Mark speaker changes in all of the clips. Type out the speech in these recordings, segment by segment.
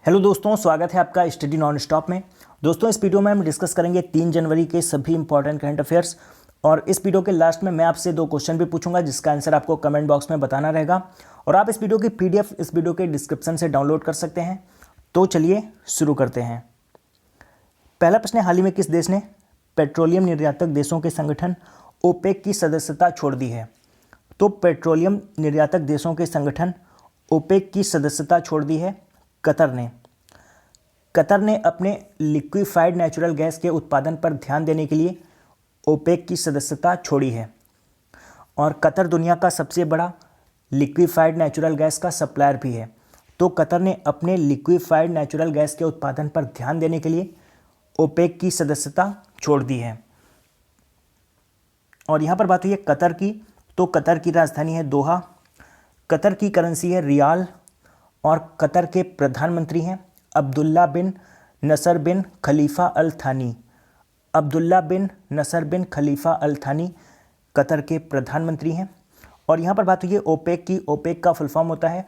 Speaker 1: Hello दोस्तों, स्वागत है आपका स्टडी नॉन स्टॉप में। दोस्तों, इस वीडियो में हम डिस्कस करेंगे 3 जनवरी के सभी इंपॉर्टेंट करंट अफेयर्स। और इस वीडियो के लास्ट में मैं आपसे 2 क्वेश्चन भी पूछूंगा जिसका आंसर आपको कमेंट बॉक्स में बताना रहेगा। और आप इस वीडियो की पीडीएफ इस वीडियो के डिस्क्रिप्शन से डाउनलोड कर सकते हैं। तो चलिए शुरू करते हैं। पहला प्रश्न है, हाल ही में किस देश ने पेट्रोलियम निर्यातक देशों के संगठन ओपेक की सदस्यता छोड़ दी है? तो पेट्रोलियम निर्यातक देशों के संगठन ओपेक की सदस्यता छोड़ दी है कतर ने। कतर ने अपने लिक्विफाइड नेचुरल गैस के उत्पादन पर ध्यान देने के लिए ओपेक की सदस्यता छोड़ी है। और कतर दुनिया का सबसे बड़ा लिक्विफाइड नेचुरल गैस का सप्लायर भी है। तो कतर ने अपने लिक्विफाइड नेचुरल गैस के उत्पादन पर ध्यान देने के लिए ओपेक की सदस्यता छोड़ दी है। और यहाँ पर बात हुई है कतर की, तो कतर की राजधानी है दोहा, कतर की करेंसी है रियाल, और कतर के प्रधानमंत्री हैं अब्दुल्ला बिन नसर बिन खलीफा अल थानी। अब्दुल्ला बिन नसर बिन खलीफा अल थानी कतर के प्रधानमंत्री हैं। और यहाँ पर बात हुई है ओपेक की। ओपेक का फुल फॉर्म होता है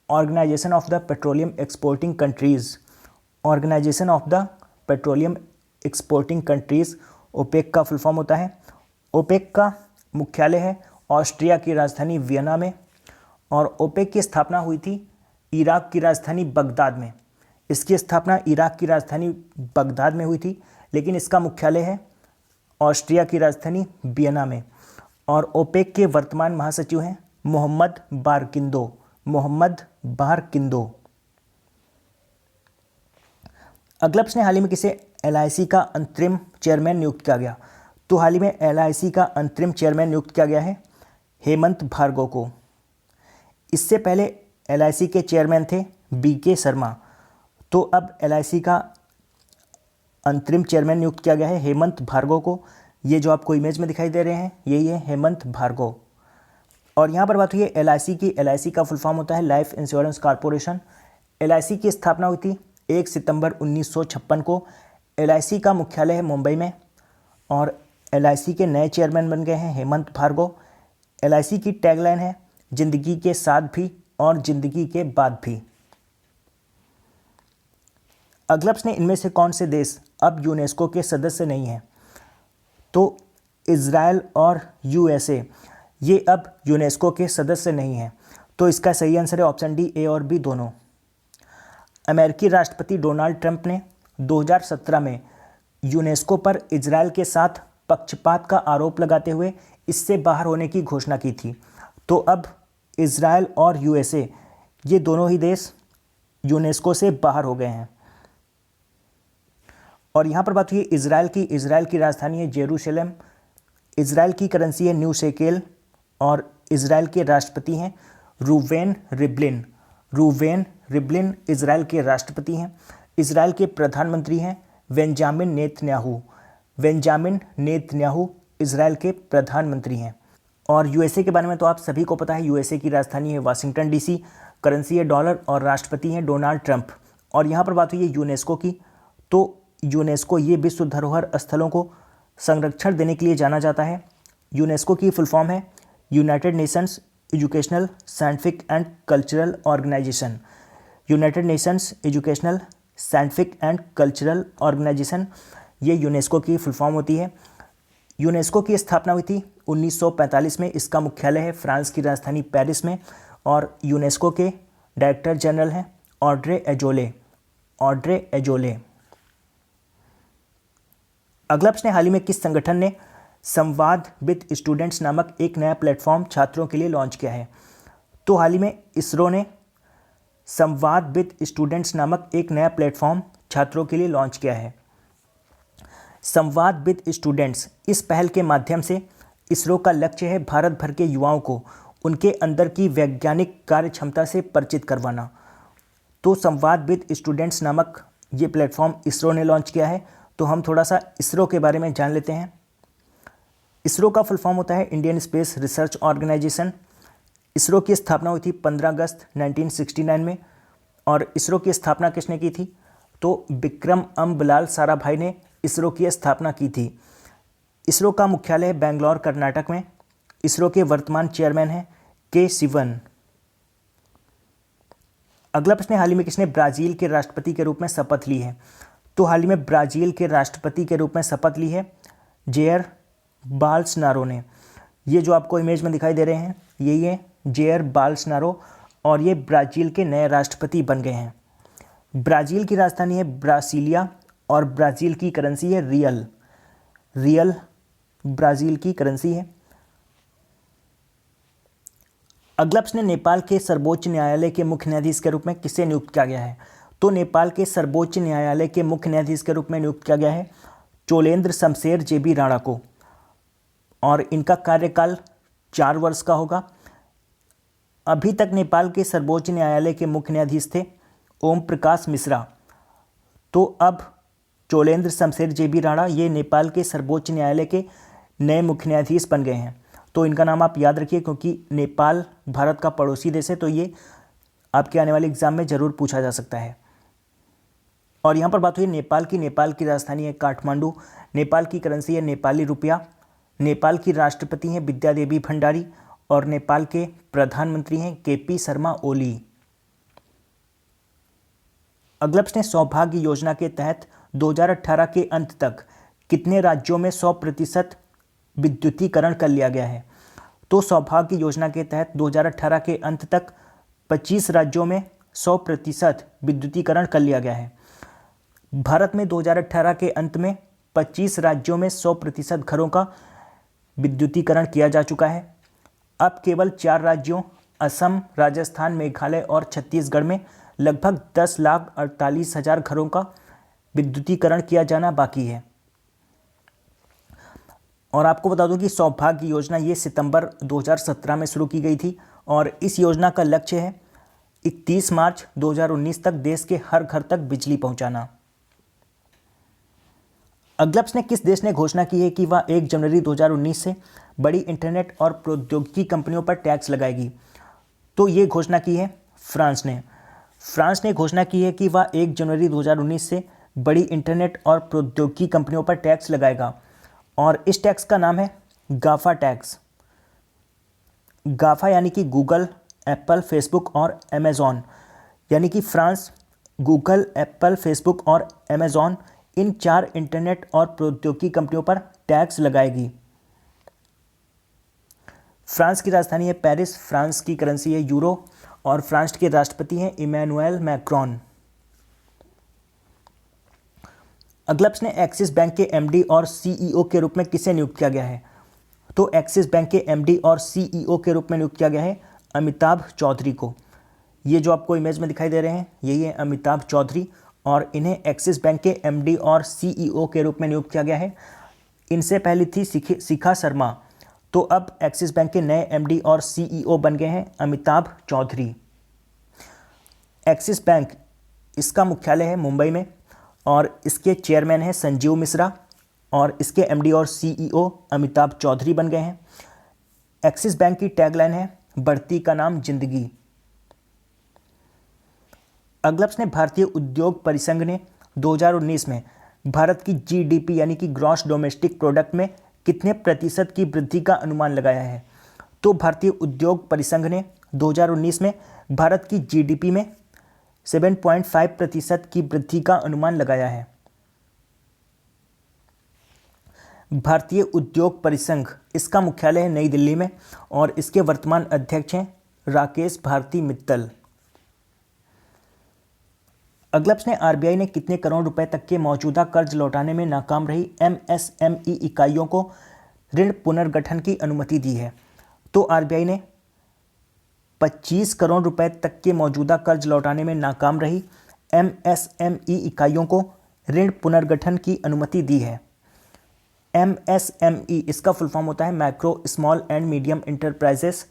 Speaker 1: Organisation of the Petroleum Exporting Countries. Organisation of the Petroleum Exporting Countries OPEC का फुल फॉर्म होता है। ओपेक का मुख्यालय है ऑस्ट्रिया की राजधानी वियना में। और ओपेक की स्थापना हुई थी इराक की राजधानी बगदाद में। इसकी स्थापना इराक की राजधानी बगदाद में हुई थी, लेकिन इसका मुख्यालय है ऑस्ट्रिया की राजधानी वियना में। और ओपेक के वर्तमान महासचिव हैं मोहम्मद बारकिंदो। मोहम्मद बारकिंदो। अगला प्रश्न, हाल ही में किसे एलआईसी का अंतरिम चेयरमैन नियुक्त किया गया? तो हाल ही में एलआईसी का अंतरिम चेयरमैन नियुक्त किया गया है हेमंत भार्गव को। इससे पहले एलआईसी के चेयरमैन थे बीके शर्मा। तो अब एलआईसी का अंतरिम चेयरमैन नियुक्त किया गया है हेमंत भार्गव को। ये जो आपको इमेज में दिखाई दे रहे हैं यही है हेमंत भार्गव। और यहाँ पर बात हुई है एलआईसी की। एलआईसी का फुल फॉर्म होता है लाइफ इंश्योरेंस कॉरपोरेशन। एलआईसी की स्थापना हुई थी 1 सितंबर 1956 को। एलआईसी का मुख्यालय है मुंबई में। और एलआईसी के नए चेयरमैन बन गए हैं हेमंत भार्गव। एलआईसी की टैगलाइन है जिंदगी के साथ भी और जिंदगी के बाद भी। अगला प्रश्न, इनमें से कौन से देश अब यूनेस्को के सदस्य नहीं हैं? तो इजराइल और यूएसए ये अब यूनेस्को के सदस्य नहीं हैं। तो इसका सही आंसर है ऑप्शन डी, ए और बी दोनों। अमेरिकी राष्ट्रपति डोनाल्ड ट्रंप ने 2017 में यूनेस्को पर इजराइल के साथ पक्षपात का आरोप लगाते हुए इससे बाहर होने की घोषणा की थी। तो अब इजराइल और यूएसए ये दोनों ही देश यूनेस्को से बाहर हो गए हैं। और यहाँ पर बात हुई इजराइल की। इजराइल की राजधानी है जेरूशलेम। इजराइल की करेंसी है न्यू शेकेल। और इजराइल के राष्ट्रपति हैं Reuven Rivlin. Reuven Rivlin Israel के राष्ट्रपति हैं। इजराइल के प्रधानमंत्री हैं Benjamin Netanyahu. Benjamin Netanyahu Israel के प्रधानमंत्री हैं। और यूएसए के बारे में तो आप सभी को पता है, यूएसए की राजधानी है वाशिंगटन डीसी, करेंसी है डॉलर और राष्ट्रपति हैं डोनाल्ड ट्रंप। और यहाँ पर बात हुई है यूनेस्को की। तो यूनेस्को ये विश्व धरोहर स्थलों को संरक्षण देने के लिए जाना जाता है। यूनेस्को की फुल फॉर्म है United Nations Educational Scientific and Cultural Organisation. United Nations Educational Scientific and Cultural Organisation ये यूनेस्को की फुल फॉर्म होती है। यूनेस्को की स्थापना हुई थी 1945 में। इसका मुख्यालय है फ्रांस की राजधानी पेरिस में। और यूनेस्को के डायरेक्टर जनरल हैं ऑड्रे एजोले। Audrey Azoulay. अगला प्रश्न, हाल ही में किस संगठन ने संवाद विद स्टूडेंट्स नामक एक नया प्लेटफॉर्म छात्रों के लिए लॉन्च किया है? तो हाल ही में इसरो ने संवाद विद स्टूडेंट्स नामक एक नया प्लेटफॉर्म छात्रों के लिए लॉन्च किया है। संवाद विद स्टूडेंट्स, इस पहल के माध्यम से इसरो का लक्ष्य है भारत भर के युवाओं को उनके अंदर की वैज्ञानिक कार्य क्षमता से परिचित करवाना। तो संवाद विद स्टूडेंट्स नामक ये प्लेटफॉर्म इसरो ने लॉन्च किया है। तो हम थोड़ा सा इसरो के बारे में जान लेते हैं। इसरो का फुल फॉर्म होता है Indian Space Research Organisation. ISRO की स्थापना हुई थी 15 अगस्त 1969 में। और इसरो की स्थापना किसने की थी? तो विक्रम अम्बलाल साराभाई ने इसरो की स्थापना की थी। इसरो का मुख्यालय है बेंगलोर कर्नाटक में। इसरो के वर्तमान चेयरमैन हैं के सिवन। अगला प्रश्न है, हाल ही में किसने ब्राजील के राष्ट्रपति के रूप में शपथ ली है? तो हाल ही में ब्राजील के राष्ट्रपति के रूप में शपथ ली है जेयर बोल्सोनारो ने। ये जो आपको इमेज में दिखाई दे रहे हैं यही है जेयर बोल्सोनारो, और ये ब्राज़ील के नए राष्ट्रपति बन गए हैं। ब्राज़ील की राजधानी है ब्रासिलिया और ब्राज़ील की करेंसी है रियल। रियल ब्राज़ील की करेंसी है। अगला प्रश्न, नेपाल के सर्वोच्च न्यायालय के मुख्य न्यायाधीश के रूप में किसे नियुक्त किया गया है? तो नेपाल के सर्वोच्च न्यायालय के मुख्य न्यायाधीश के रूप में नियुक्त किया गया है चोलेन्द्र शमशेर जेबी राणा को, और इनका कार्यकाल 4 वर्ष का होगा। अभी तक नेपाल के सर्वोच्च न्यायालय के मुख्य न्यायाधीश थे ओम प्रकाश मिश्रा, तो अब चोलेन्द्र शमशेर जेबी राणा ये नेपाल के सर्वोच्च न्यायालय के नए मुख्य न्यायाधीश बन गए हैं। तो इनका नाम आप याद रखिए, क्योंकि नेपाल भारत का पड़ोसी देश है, तो ये आपके आने वाले एग्जाम में ज़रूर पूछा जा सकता है। और यहाँ पर बात हुई नेपाल की राजधानी है काठमांडू, नेपाल की करेंसी है नेपाली रुपया, नेपाल की राष्ट्रपति हैं विद्या देवी भंडारी, और नेपाल के प्रधानमंत्री हैं केपी शर्मा ओली। अगला प्रश्न, सौभाग्य योजना के तहत 2018 के अंत तक कितने राज्यों में 100% विद्युतीकरण कर लिया गया है? तो सौभाग्य योजना के तहत 2018 के अंत तक 25 राज्यों में 100% विद्युतीकरण कर लिया गया है। भारत में 2018 के अंत में 25 राज्यों में 100% घरों का विद्युतीकरण किया जा चुका है। अब केवल 4 राज्यों असम, राजस्थान, मेघालय और छत्तीसगढ़ में लगभग 10,48,000 घरों का विद्युतीकरण किया जाना बाकी है। और आपको बता दूं कि सौभाग्य योजना ये सितंबर 2017 में शुरू की गई थी, और इस योजना का लक्ष्य है 31 मार्च 2019 तक देश के हर घर तक बिजली पहुंचाना। अगला प्रश्न, किस देश ने घोषणा की है कि वह 1 जनवरी 2019 से बड़ी इंटरनेट और प्रौद्योगिकी कंपनियों पर टैक्स लगाएगी? तो ये घोषणा की है फ्रांस ने। फ्रांस ने घोषणा की है कि वह 1 जनवरी 2019 से बड़ी इंटरनेट और प्रौद्योगिकी कंपनियों पर टैक्स लगाएगा, और इस टैक्स का नाम है गाफा टैक्स। गाफा यानी कि गूगल, एप्पल, फेसबुक और अमेज़ॉन, यानी कि फ्रांस गूगल, एप्पल, फेसबुक और अमेज़ॉन इन 4 इंटरनेट और प्रौद्योगिकी कंपनियों पर टैक्स लगाएगी। फ्रांस की राजधानी है पेरिस, फ्रांस की करेंसी है यूरो, और फ्रांस के राष्ट्रपति हैं इमैनुएल मैक्रोन। अगला प्रश्न, एक्सिस बैंक के एमडी और सीईओ के रूप में किसे नियुक्त किया गया है? तो एक्सिस बैंक के एमडी और सीईओ के रूप में नियुक्त किया गया है अमिताभ चौधरी को। ये जो आपको इमेज में दिखाई दे रहे हैं यही है अमिताभ चौधरी, और इन्हें एक्सिस बैंक के एमडी और सीईओ के रूप में नियुक्त किया गया है। इनसे पहले थी शिखा शर्मा, तो अब एक्सिस बैंक के नए एमडी और सीईओ बन गए हैं अमिताभ चौधरी। एक्सिस बैंक इसका मुख्यालय है मुंबई में, और इसके चेयरमैन हैं संजीव मिश्रा, और इसके एमडी और सीईओ अमिताभ चौधरी बन गए हैं। एक्सिस बैंक की टैगलाइन है बढ़ती का नाम जिंदगी। अगला प्रश्न, भारतीय उद्योग परिसंघ ने 2019 में भारत की जीडीपी यानी कि ग्रॉस डोमेस्टिक प्रोडक्ट में कितने प्रतिशत की वृद्धि का अनुमान लगाया है? तो भारतीय उद्योग परिसंघ ने 2019 में भारत की जीडीपी में 7.5% की वृद्धि का अनुमान लगाया है। भारतीय उद्योग परिसंघ इसका मुख्यालय है नई दिल्ली में, और इसके वर्तमान अध्यक्ष हैं राकेश भारती मित्तल। अगला प्रश्न, आरबीआई ने कितने करोड़ रुपए तक के मौजूदा कर्ज लौटाने में नाकाम रही एमएसएमई इकाइयों को ऋण पुनर्गठन की अनुमति दी है? तो आरबीआई ने 25 करोड़ रुपए तक के मौजूदा कर्ज लौटाने में नाकाम रही एमएसएमई इकाइयों को ऋण पुनर्गठन की अनुमति दी है। एमएसएमई इसका फुल फॉर्म होता है micro small and medium enterprises,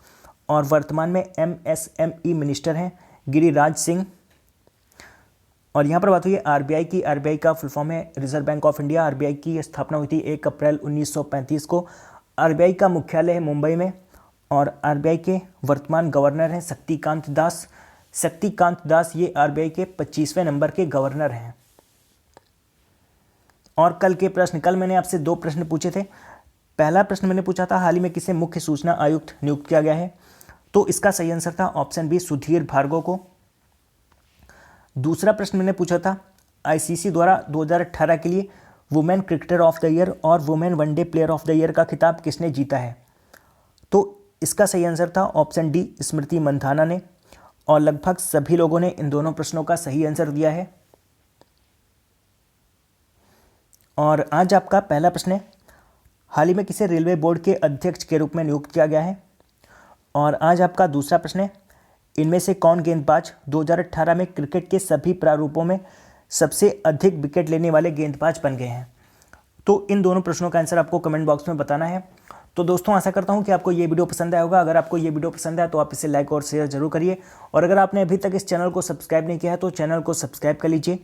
Speaker 1: और वर्तमान में एमएसएमई मिनिस्टर हैं गिरिराज सिंह। और यहाँ पर बात हुई है आरबीआई की। आरबीआई का फुल फॉर्म है reserve bank of India. RBI की स्थापना हुई थी 1 अप्रैल 1935 को। आरबीआई का मुख्यालय है मुंबई में, और आरबीआई के वर्तमान गवर्नर हैं शक्तिकांत दास। शक्तिकांत दास ये आरबीआई के 25वें नंबर के गवर्नर हैं। और कल मैंने आपसे 2 प्रश्न पूछे थे। पहला प्रश्न मैंने पूछा था हाल ही में किसे मुख्य सूचना आयुक्त नियुक्त किया गया है? तो इसका सही आंसर था ऑप्शन बी सुधीर भार्गव को। दूसरा प्रश्न मैंने पूछा था आईसीसी द्वारा 2018 के लिए women cricketer of the year और women one day player of the year का खिताब किसने जीता है? तो इसका सही आंसर था ऑप्शन डी, स्मृति मंधाना ने। और लगभग सभी लोगों ने इन दोनों प्रश्नों का सही आंसर दिया है। और आज आपका पहला प्रश्न है, हाल ही में किसे रेलवे बोर्ड के अध्यक्ष के रूप में नियुक्त किया गया है? और आज आपका दूसरा प्रश्न है, इनमें से कौन गेंदबाज 2018 में क्रिकेट के सभी प्रारूपों में सबसे अधिक विकेट लेने वाले गेंदबाज बन गए हैं? तो इन दोनों प्रश्नों का आंसर आपको कमेंट बॉक्स में बताना है। तो दोस्तों आशा करता हूं कि आपको ये वीडियो पसंद आया होगा। अगर आपको ये वीडियो पसंद आया तो आप इसे लाइक और शेयर जरूर करिए। और अगर आपने अभी तक इस चैनल को सब्सक्राइब नहीं किया है तो चैनल को सब्सक्राइब कर लीजिए।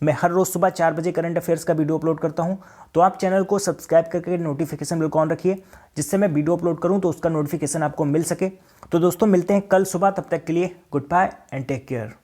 Speaker 1: मैं हर रोज़ सुबह 4 बजे करंट अफेयर्स का वीडियो अपलोड करता हूं, तो आप चैनल को सब्सक्राइब करके नोटिफिकेशन बिल ऑन रखिए, जिससे मैं वीडियो अपलोड करूं तो उसका नोटिफिकेशन आपको मिल सके। तो दोस्तों मिलते हैं कल सुबह, तब तक के लिए goodbye and take care.